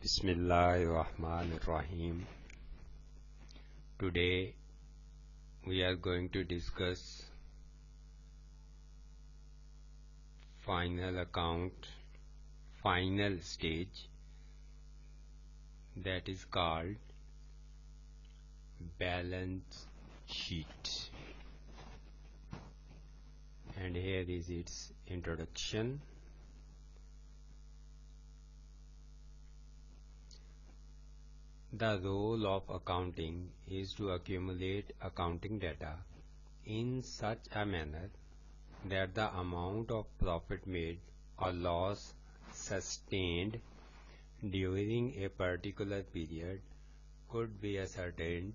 Bismillahirrahmanirrahim. Today we are going to discuss final account, final stage, that is called balance sheet. And here is its introduction. The role of accounting is to accumulate accounting data in such a manner that the amount of profit made or loss sustained during a particular period could be ascertained.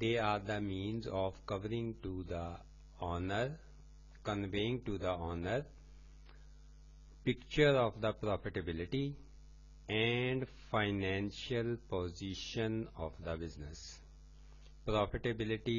They are the means of conveying to the owner picture of the profitability and financial position of the business. Profitability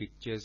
pictures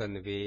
convey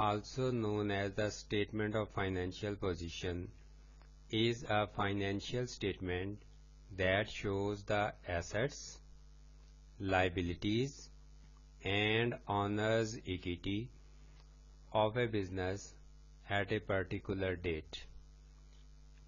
also known as the statement of financial position, is a financial statement that shows the assets, liabilities, and owner's equity of a business at a particular date.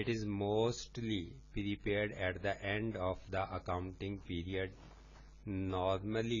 It is mostly prepared at the end of the accounting period. Normally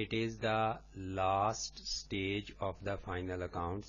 It is the last stage of the final accounts.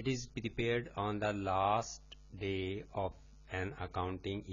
It is prepared on the last day of an accounting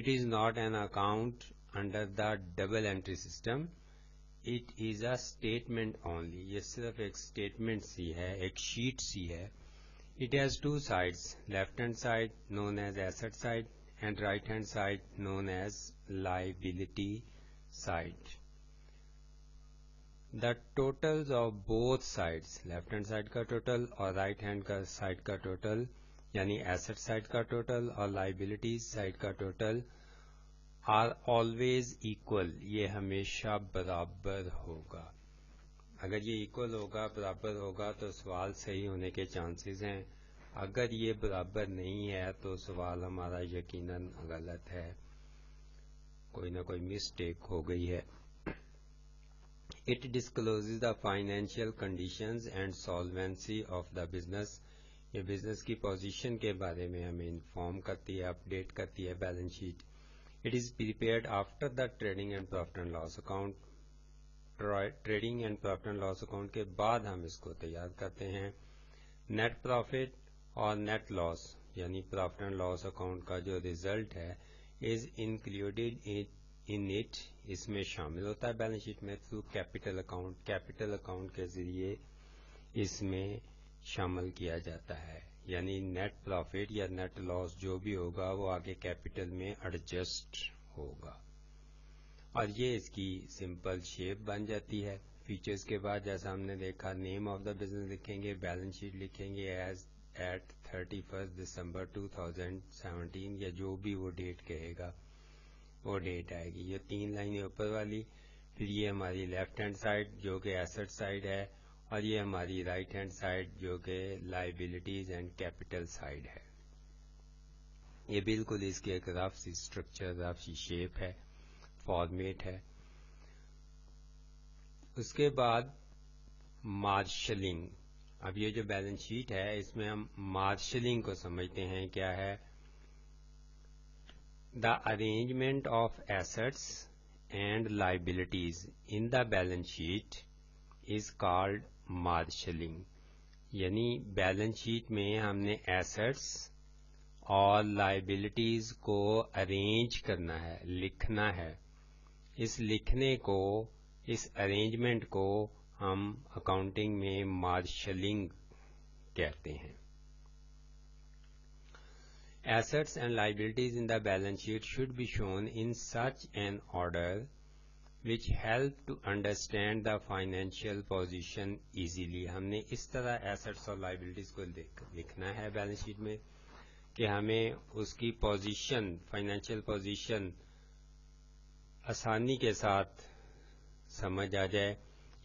It is not an account under the double entry system. It is a statement only. یہ صرف ایک statement C ہے, ایک sheet سی ہے. It has two sides, left hand side known as asset side and right hand side known as liability side. The totals of both sides, left hand side کا total اور right hand کا side کا total, یعنی asset side کا total اور liability side کا total are always equal. یہ ہمیشہ برابر ہوگا. اگر یہ ایکول ہوگا, برابر ہوگا, تو سوال صحیح ہونے کے چانسز ہیں. اگر یہ برابر نہیں ہے تو سوال ہمارا یقیناً غلط ہے, کوئی نہ کوئی مسٹیک ہو گئی ہے. It discloses the financial conditions and solvency of the business. یہ بزنس کی پوزیشن کے بارے میں ہمیں انفارم کرتی ہے, اپڈیٹ کرتی ہے balance sheet. It is prepared after the trading and profit and loss account. Trading and profit and loss account کے بعد ہم اس کو تیار کرتے ہیں. نیٹ پروفٹ اور نیٹ لاس یعنی پروفٹ اینڈ لاس اکاؤنٹ کا جو ریزلٹ ہے از انکلوڈیڈ ان اٹ, اس میں شامل ہوتا ہے بیلنس شیٹ میں through capital account. Capital account کے ذریعے اس میں شامل کیا جاتا ہے, یعنی نیٹ پروفٹ یا نیٹ لاس جو بھی ہوگا وہ آگے کیپٹل میں ایڈجسٹ ہوگا. اور یہ اس کی سمپل شیپ بن جاتی ہے. فیچرز کے بعد جیسا ہم نے دیکھا, نیم آف دا بزنس لکھیں گے, بیلنس شیٹ لکھیں گے ایز ایٹ 31 دسمبر 2017 یا جو بھی وہ ڈیٹ کہے گا وہ ڈیٹ آئے گی. یہ 3 لائنیں اوپر والی, پھر یہ ہماری لیفٹ ہینڈ سائڈ جو کہ ایسٹ سائڈ ہے, اور یہ ہماری رائٹ ہینڈ سائڈ جو کہ لائبلٹیز اینڈ کیپٹل سائڈ ہے. یہ بالکل اس کی ایک رف سی اسٹرکچر, رف سی شیپ ہے, فارمیٹ ہے. اس کے بعد مارشلنگ. اب یہ جو بیلنس شیٹ ہے اس میں ہم مارشلنگ کو سمجھتے ہیں کیا ہے. The arrangement of assets and liabilities in the balance sheet is called marshalling. یعنی بیلنس شیٹ میں ہم نے ایسٹس اور لائبلٹیز کو ارینج کرنا ہے, لکھنا ہے. اس لکھنے کو, اس ارینجمنٹ کو ہم اکاؤنٹنگ میں مارشلنگ کہتے ہیں. Assets and liabilities in the balance sheet should be shown in such an order which help to understand the financial position easily. ہم نے اس طرح ایسٹس اور لائبلٹیز کو لکھنا ہے بیلنس شیٹ میں کہ ہمیں اس کی پوزیشن, فائنینشیل پوزیشن آسانی کے ساتھ سمجھ آ جائے,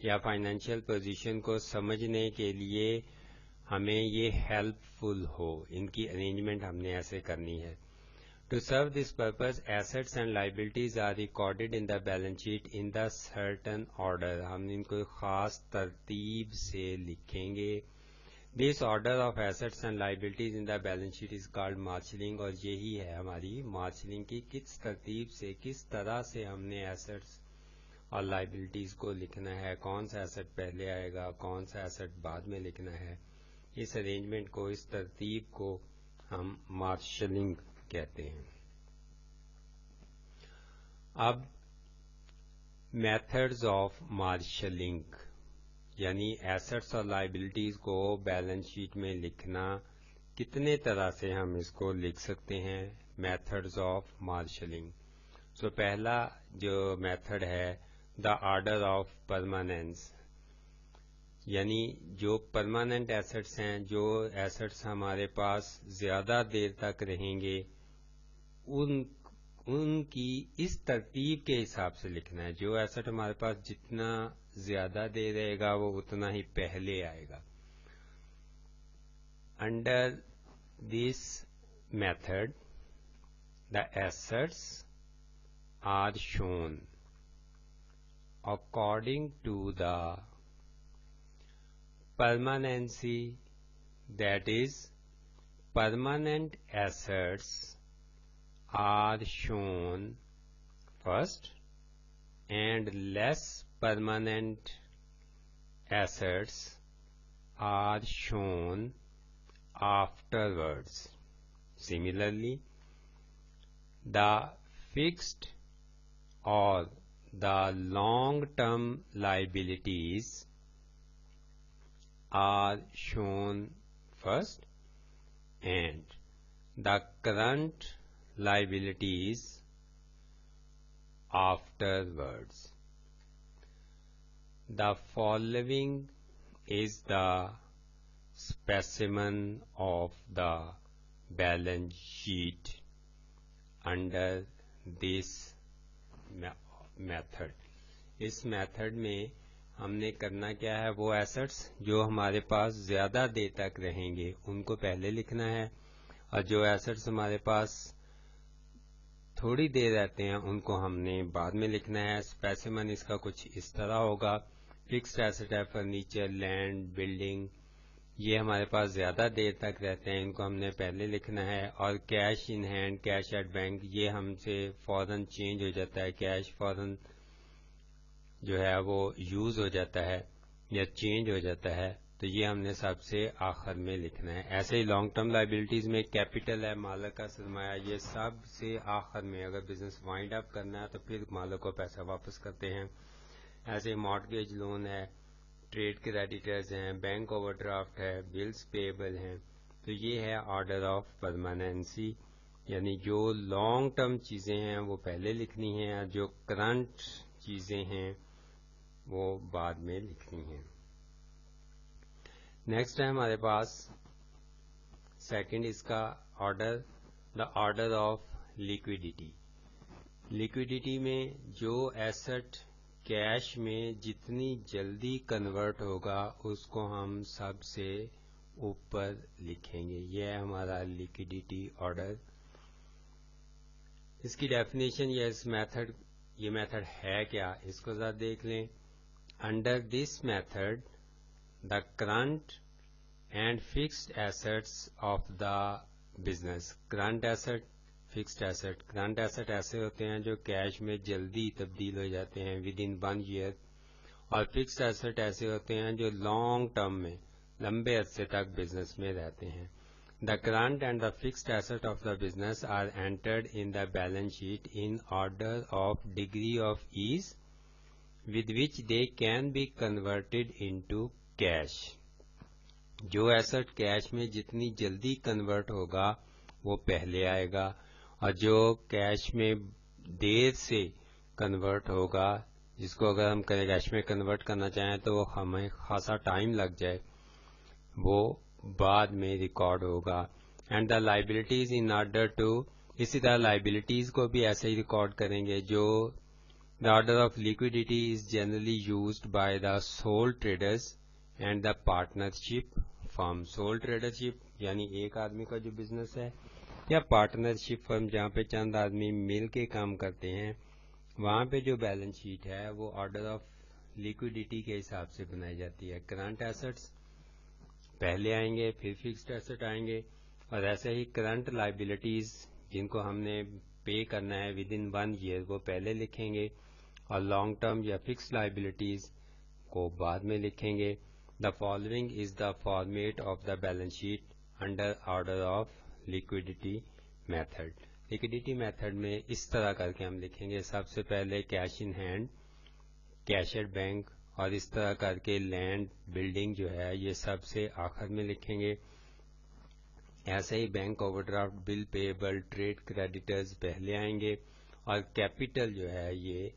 یا فائنینشیل پوزیشن کو سمجھنے کے لیے ہمیں یہ ہیلپ فل ہو. ان کی ارینجمنٹ ہم نے ایسے کرنی ہے. To serve this purpose assets and liabilities are recorded in the balance sheet in the certain order. ہم ان کو خاص ترتیب سے لکھیں گے. This order of assets and liabilities in the balance sheet is called marshalling. اور یہی ہے ہماری مارشلنگ کی, کس ترتیب سے, کس طرح سے ہم نے ایسٹس اور لائبلٹیز کو لکھنا ہے, کون سا ایسٹ پہلے آئے گا, کون سا ایسٹ بعد میں لکھنا ہے. اس ارینجمنٹ کو, اس ترتیب کو ہم مارشلنگ کہتے ہیں. اب میتھڈز آف مارشلنگ یعنی ایسٹس اور لائبلٹیز کو بیلنس شیٹ میں لکھنا, کتنے طرح سے ہم اس کو لکھ سکتے ہیں. Methods of marshalling. سو پہلا جو میتھڈ ہے دا آرڈر آف پرماننس, یعنی جو پرماننٹ ایسٹس ہیں, جو ایسٹس ہمارے پاس زیادہ دیر تک رہیں گے, ان کی اس ترتیب کے حساب سے لکھنا ہے. جو ایسٹ ہمارے پاس جتنا زیادہ دیر رہے گا وہ اتنا ہی پہلے آئے گا. Under this method the assets are shown according to the permanency, that is, permanent assets are shown first and less permanent assets are shown afterwards. Similarly, the fixed or the long-term liabilities are shown first and the current liabilities afterwards. The following is the specimen of the balance sheet under this method. اس method میں ہم نے کرنا کیا ہے، وہ assets جو ہمارے پاس زیادہ دیر تک رہیں گے ان کو پہلے لکھنا ہے، اور جو ایسٹس ہمارے پاس تھوڑی دیر رہتے ہیں ان کو ہم نے بعد میں لکھنا ہے. اسپیسیمن اس کا کچھ اس طرح ہوگا. فکسڈ ایسٹ ہے فرنیچر، لینڈ، بلڈنگ، یہ ہمارے پاس زیادہ دیر تک رہتے ہیں، ان کو ہم نے پہلے لکھنا ہے. اور cash in hand, cash at bank, یہ ہم سے فوراً چینج ہو جاتا ہے، کیش فوراً جو ہے وہ یوز ہو جاتا ہے یا چینج ہو جاتا ہے، تو یہ ہم نے سب سے آخر میں لکھنا ہے. ایسے ہی لانگ ٹرم لائبلٹیز میں کیپٹل ہے، مالک کا سرمایہ، یہ سب سے آخر میں اگر بزنس وائنڈ اپ کرنا ہے تو پھر مالک کو پیسہ واپس کرتے ہیں. ایسے مارٹگیج لون ہے، ٹریڈ کریڈیٹرز ہیں، بینک اوور ڈرافٹ ہے، بلز پیبل ہیں. تو یہ ہے آرڈر آف پرماننسی، یعنی جو لانگ ٹرم چیزیں ہیں وہ پہلے لکھنی ہیں اور جو کرنٹ چیزیں ہیں وہ بعد میں لکھنی ہیں. نیکسٹ ہے ہمارے پاس سیکنڈ اس کا order, the order of liquidity. Liquidity میں جو ایسٹ کیش میں جتنی جلدی کنورٹ ہوگا اس کو ہم سب سے اوپر لکھیں گے. یہ ہے ہمارا لیکوڈیٹی آرڈر. اس کی ڈیفینیشن یہ میتھڈ ہے کیا، اس کو ذرا دیکھ لیں. Under this method the current and fixed assets of the business. current asset، fixed asset. current asset ایسے ہوتے ہیں جو کیش میں جلدی تبدیل ہو جاتے ہیں within 1 year، اور fixed asset ایسے ہوتے ہیں جو لانگ ٹرم میں لمبے عرصے تک بزنس میں رہتے ہیں. The current and the fixed asset of the business are entered in the balance sheet in order of degree of ease with which they can be converted into cash. جو asset cash میں جتنی جلدی convert ہوگا وہ پہلے آئے گا، اور جو کیش میں دیر سے کنورٹ ہوگا، جس کو اگر ہم کیش میں کنورٹ کرنا چاہیں تو ہمیں خاصا ٹائم لگ جائے، وہ بعد میں ریکارڈ ہوگا. And the liabilities in order too, اسی طرح لائبلٹیز کو بھی ایسے ہی ریکارڈ کریں گے. جو the order of liquidity is generally used by the sole traders and the partnership firm. Sole tradership یعنی ایک آدمی کا جو بزنس ہے، یا پارٹنرشپ فرم جہاں پہ چند آدمی مل کے کام کرتے ہیں، وہاں پہ جو بیلنس شیٹ ہے وہ آرڈر آف لیکوڈیٹی کے حساب سے بنائی جاتی ہے. کرنٹ ایسٹس پہلے آئیں گے، پھر فکسڈ ایسٹ آئیں گے، اور ایسے ہی کرنٹ لائبلٹیز جن کو ہم نے پے کرنا ہے ود ان 1 year وہ پہلے لکھیں گے، اور لانگ ٹرم یا فکسڈ لائبلٹیز کو بعد میں لکھیں گے. The following is the format of the balance sheet under order of liquidity method. liquidity method میں اس طرح کر کے ہم لکھیں گے. سب سے پہلے cash in hand, cash at bank, اور اس طرح کر کے لینڈ، بلڈنگ جو ہے یہ سب سے آخر میں لکھیں گے. ایسے ہی بینک اوور ڈرافٹ، بل پیبل، ٹریڈ کریڈیٹرز پہلے آئیں گے، اور کیپٹل جو ہے یہ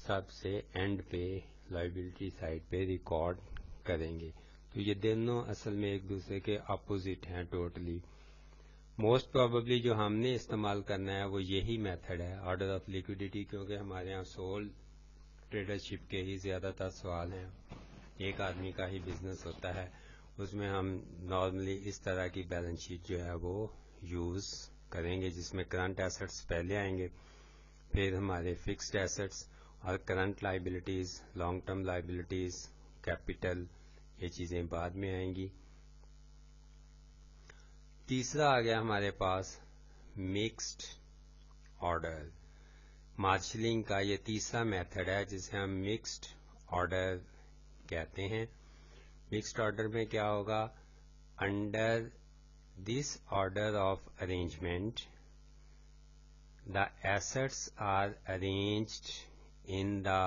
سب سے اینڈ پہ لائبلٹی سائڈ پہ ریکارڈ کریں گے. تو یہ دونوں اصل میں ایک دوسرے کے اپوزٹ ہیں ٹوٹلی. موسٹ پروبیبلی جو ہم نے استعمال کرنا ہے وہ یہی میتھڈ ہے، آرڈر آف لیکوڈیٹی، کیونکہ ہمارے ہاں سول ٹریڈرشپ کے ہی زیادہ تر سوال ہیں، ایک آدمی کا ہی بزنس ہوتا ہے، اس میں ہم نارملی اس طرح کی بیلنس شیٹ جو ہے وہ یوز کریں گے، جس میں کرنٹ ایسٹس پہلے آئیں گے، پھر ہمارے فکسڈ ایسٹس اور current liabilities, long term liabilities, capital, یہ چیزیں بعد میں آئیں گی. تیسرا آ گیا ہمارے پاس مکسڈ آرڈر. مارشلنگ کا یہ تیسرا میتھڈ ہے جسے ہم مکسڈ آرڈر کہتے ہیں. مکسڈ آرڈر میں کیا ہوگا، under this order of arrangement the assets are arranged in the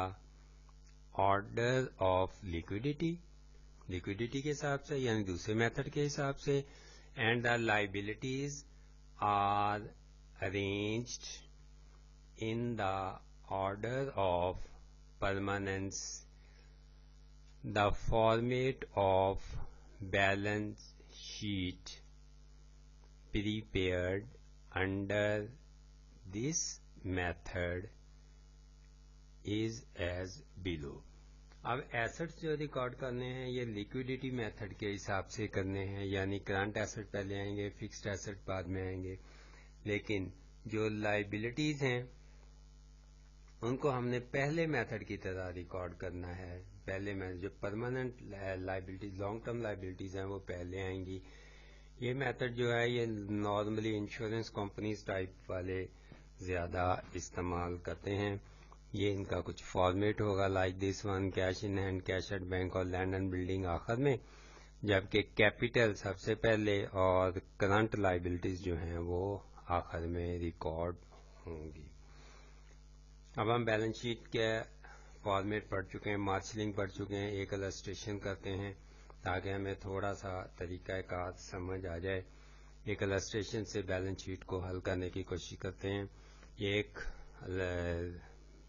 order of liquidity کے حساب سے یعنی دوسرے میتھڈ کے حساب سے, and the liabilities are arranged in the order of permanence. The format of balance sheet prepared under this method is as below. اب assets جو ریکارڈ کرنے ہیں یہ لیکوڈیٹی میتھڈ کے حساب سے کرنے ہیں, یعنی کرنٹ ایسٹ پہلے آئیں گے, فکسڈ ایسٹ بعد میں آئیں گے. لیکن جو لائبلٹیز ہیں ان کو ہم نے پہلے میتھڈ کی طرح ریکارڈ کرنا ہے. پہلے میتھڈ جو permanent liabilities long term liabilities ہیں وہ پہلے آئیں گی. یہ میتھڈ جو ہے یہ نارملی انشورنس کمپنیز ٹائپ والے زیادہ استعمال کرتے ہیں. یہ ان کا کچھ فارمیٹ ہوگا like this one, cash in hand, cash at bank اور لینڈ اینڈ بلڈنگ آخر میں, جبکہ کیپٹل سب سے پہلے اور کرنٹ لائبلٹیز جو ہیں وہ آخر میں ریکارڈ ہوں گی. اب ہم بیلنس شیٹ کے فارمیٹ پڑھ چکے ہیں, مارشلنگ پڑھ چکے ہیں, ایک السٹریشن کرتے ہیں تاکہ ہمیں تھوڑا سا طریقہ کار سمجھ آ جائے. ایک السٹریشن سے بیلنس شیٹ کو حل کرنے کی کوشش کرتے ہیں. یہ ایک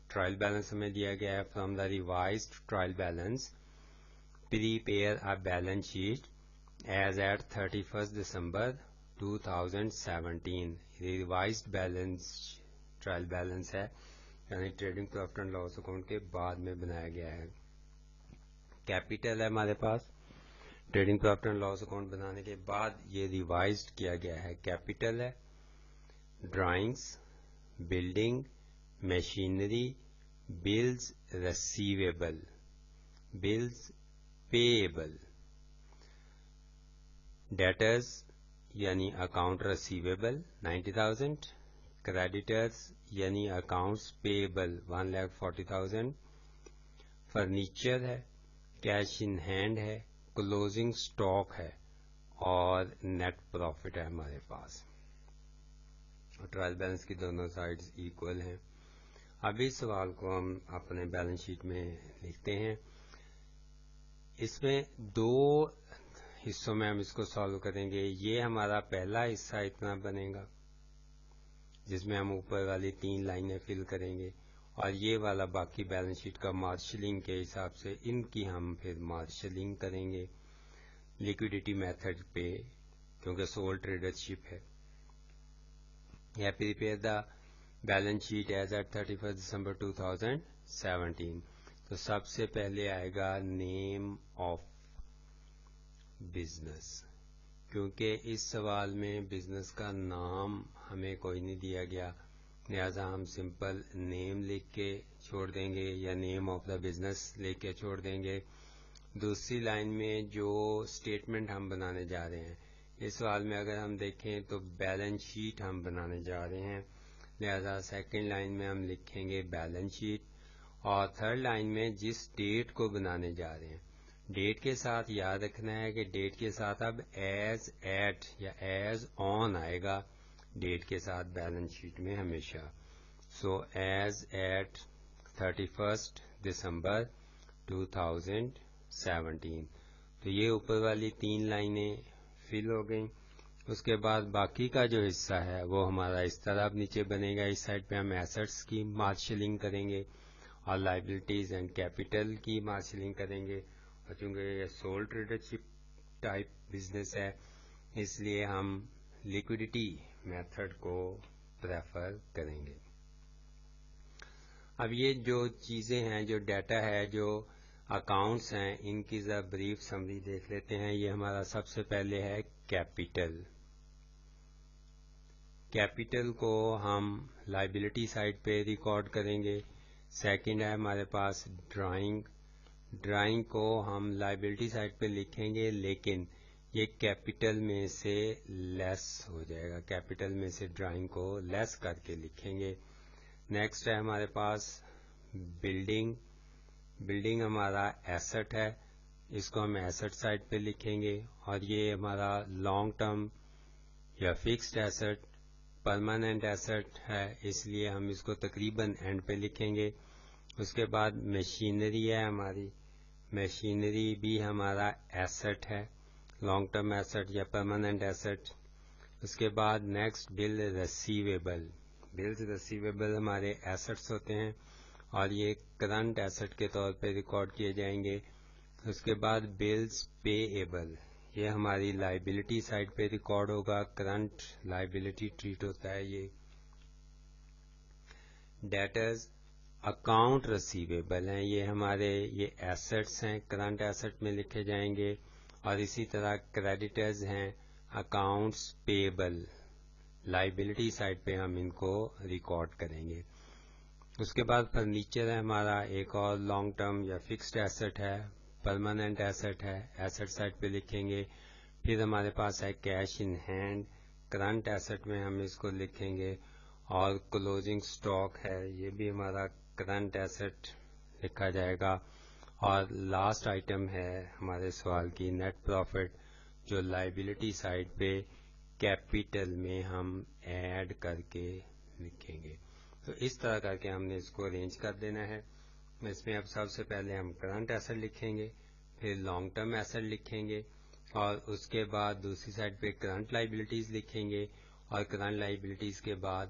ٹرائل بیلنس ہمیں دیا گیا ہے. From the revised trial balance prepare a balance sheet as at 31 December 2017. Revised balance trial balance ہے یعنی trading profit and loss account کے بعد میں بنایا گیا ہے. کیپٹل ہے ہمارے پاس, trading profit and loss account بنانے کے بعد یہ ریوائزڈ کیا گیا ہے. کیپٹل ہے, drawings, building, machinery, bills receivable, bills payable, debtors یعنی اکاؤنٹ ریسیویبل 90,000, کریڈیٹرز یعنی اکاؤنٹس پیبل 1,40,000, فرنیچر ہے, کیش ان ہینڈ ہے, کلوزنگ سٹاک ہے اور نیٹ پروفٹ ہے ہمارے پاس. ٹرائل بیلنس کی دونوں سائڈز ایکول ہیں. اب اس سوال کو ہم اپنے بیلنس شیٹ میں لکھتے ہیں. اس میں دو حصوں میں ہم اس کو سالو کریں گے. یہ ہمارا پہلا حصہ اتنا بنے گا جس میں ہم اوپر والی 3 لائنیں فل کریں گے, اور یہ والا باقی بیلنس شیٹ کا مارشلنگ کے حساب سے ان کی ہم پھر مارشلنگ کریں گے لیکوڈیٹی میتھڈ پہ, کیونکہ سول ٹریڈرشپ ہے. یا prepare the balance sheet as at 31 December 2017. تو سب سے پہلے آئے گا نیم آف بزنس, کیونکہ اس سوال میں بزنس کا نام ہمیں کوئی نہیں دیا گیا, لہذا ہم سمپل نیم لکھ کے چھوڑ دیں گے یا نیم آف دا بزنس لکھ کے چھوڑ دیں گے. دوسری لائن میں جو اسٹیٹمنٹ ہم بنانے جا رہے ہیں, اس سوال میں اگر ہم دیکھیں تو بیلنس شیٹ ہم بنانے جا رہے ہیں, لہذا سیکنڈ لائن میں ہم لکھیں گے بیلنس شیٹ, اور تھرڈ لائن میں جس ڈیٹ کو بنانے جا رہے ہیں ڈیٹ کے ساتھ یاد رکھنا ہے کہ ڈیٹ کے ساتھ اب ایز ایٹ یا ایز آن آئے گا ڈیٹ کے ساتھ بیلنس شیٹ میں ہمیشہ. So as at 31 December 2017. تو یہ اوپر والی 3 لائنیں فل ہو گئیں. اس کے بعد باقی کا جو حصہ ہے وہ ہمارا اس طرح اب نیچے بنے گا. اس سائڈ پہ ہم ایسٹس کی مارشلنگ کریں گے اور لائبلٹیز اینڈ کیپٹل کی مارشلنگ کریں گے, اور چونکہ یہ سول ٹریڈرشپ ٹائپ بزنس ہے اس لیے ہم لیکوڈیٹی میتھڈ کو پریفر کریں گے. اب یہ جو چیزیں ہیں, جو ڈیٹا ہے, جو اکاؤنٹس ہیں, ان کی ذرا بریف سمری دیکھ لیتے ہیں. یہ ہمارا سب سے پہلے ہے کیپٹل. کیپٹل کو ہم لائبلٹی سائڈ پہ ریکارڈ کریں گے. سیکنڈ ہے ہمارے پاس ڈرائنگ. ڈرائنگ کو ہم لائبلٹی سائڈ پہ لکھیں گے لیکن یہ کیپٹل میں سے لیس ہو جائے گا, کیپٹل میں سے ڈرائنگ کو لیس کر کے لکھیں گے. نیکسٹ ہے ہمارے پاس بلڈنگ. بلڈنگ ہمارا ایسٹ ہے, اس کو ہم ایسٹ سائڈ پہ لکھیں گے, اور یہ ہمارا لانگ ٹرم یا فکسڈ ایسٹ پرماننٹ ایسٹ ہے اس لیے ہم اس کو تقریباً اینڈ پہ لکھیں گے. اس کے بعد مشینری ہے ہماری، مشینری بھی ہمارا ایسٹ ہے، لانگ ٹرم ایسٹ یا پرماننٹ ایسٹ. اس کے بعد نیکسٹ بل ریسیویبل. بلز ریسیویبل ہمارے ایسٹس ہوتے ہیں اور یہ کرنٹ ایسٹ کے طور پہ ریکارڈ کیے جائیں گے. اس کے بعد بلز پے ایبل، یہ ہماری لائبلٹی سائڈ پہ ریکارڈ ہوگا، کرنٹ لائبلٹی ٹریٹ ہوتا ہے یہ. ڈیٹرز اکاؤنٹ ریسیویبل ہیں، یہ ہمارے یہ ایسٹس ہیں، کرنٹ ایسٹ میں لکھے جائیں گے. اور اسی طرح کریڈیٹرز ہیں اکاؤنٹس پیبل، لائبلٹی سائڈ پہ ہم ان کو ریکارڈ کریں گے. اس کے بعد فرنیچر ہے ہمارا، ایک اور لانگ ٹرم یا فکسڈ ایسٹ ہے، پرماننٹ ایسٹ ہے، ایسٹ سائڈ پہ لکھیں گے. پھر ہمارے پاس ہے cash in hand, current asset میں ہم اس کو لکھیں گے. اور کلوزنگ سٹاک ہے، یہ بھی ہمارا کرنٹ ایسٹ لکھا جائے گا. اور لاسٹ آئٹم ہے ہمارے سوال کی نیٹ پروفٹ، جو لائبلٹی سائڈ پہ کیپیٹل میں ہم ایڈ کر کے لکھیں گے. تو اس طرح کر کے ہم نے اس کو ارینج کر دینا ہے. اس میں اب سب سے پہلے ہم کرنٹ ایسٹ لکھیں گے، پھر لانگ ٹرم ایسٹ لکھیں گے، اور اس کے بعد دوسری سائڈ پہ کرنٹ لائبلٹیز لکھیں گے، اور کرنٹ لائبلٹیز کے بعد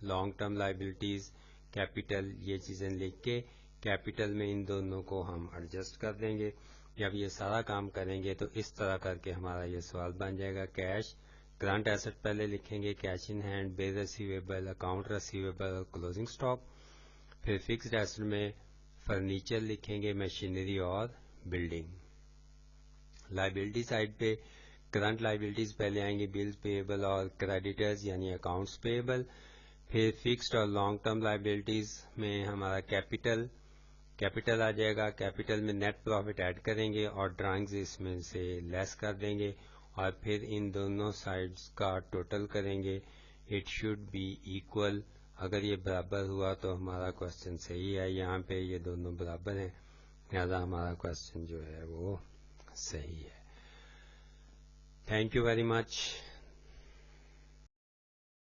لانگ ٹرم لائبلٹیز، کیپیٹل، یہ چیزیں لکھ کے کیپیٹل میں ان دونوں کو ہم ایڈجسٹ کر دیں گے. جب یہ سارا کام کریں گے تو اس طرح کر کے ہمارا یہ سوال بن جائے گا. کیش کرنٹ ایسٹ پہلے لکھیں گے، cash in hand, bill receivable, account receivable اور کلوزنگ سٹاک. پھر فکسڈ ایسٹ میں فرنیچر لکھیں گے، مشینری اور بلڈنگ. لائبلٹی سائڈ پہ کرنٹ لائبلٹیز پہلے آئیں گے، بلز پیبل اور کریڈیٹرز یعنی اکاؤنٹس پیبل. پھر فکسڈ اور لانگ ٹرم لائبلٹیز میں ہمارا کیپیٹل آ جائے گا. کیپیٹل میں نیٹ پروفٹ ایڈ کریں گے اور ڈرائنگز اس میں سے لیس کر دیں گے، اور پھر ان دونوں سائڈز کا ٹوٹل کریں گے. اٹ شوڈ بی ایکول، اگر یہ برابر ہوا تو ہمارا کوشچن صحیح ہے. یہاں پہ یہ دونوں برابر ہیں، لہٰذا ہمارا کوشچن جو ہے وہ صحیح ہے. Thank you very much.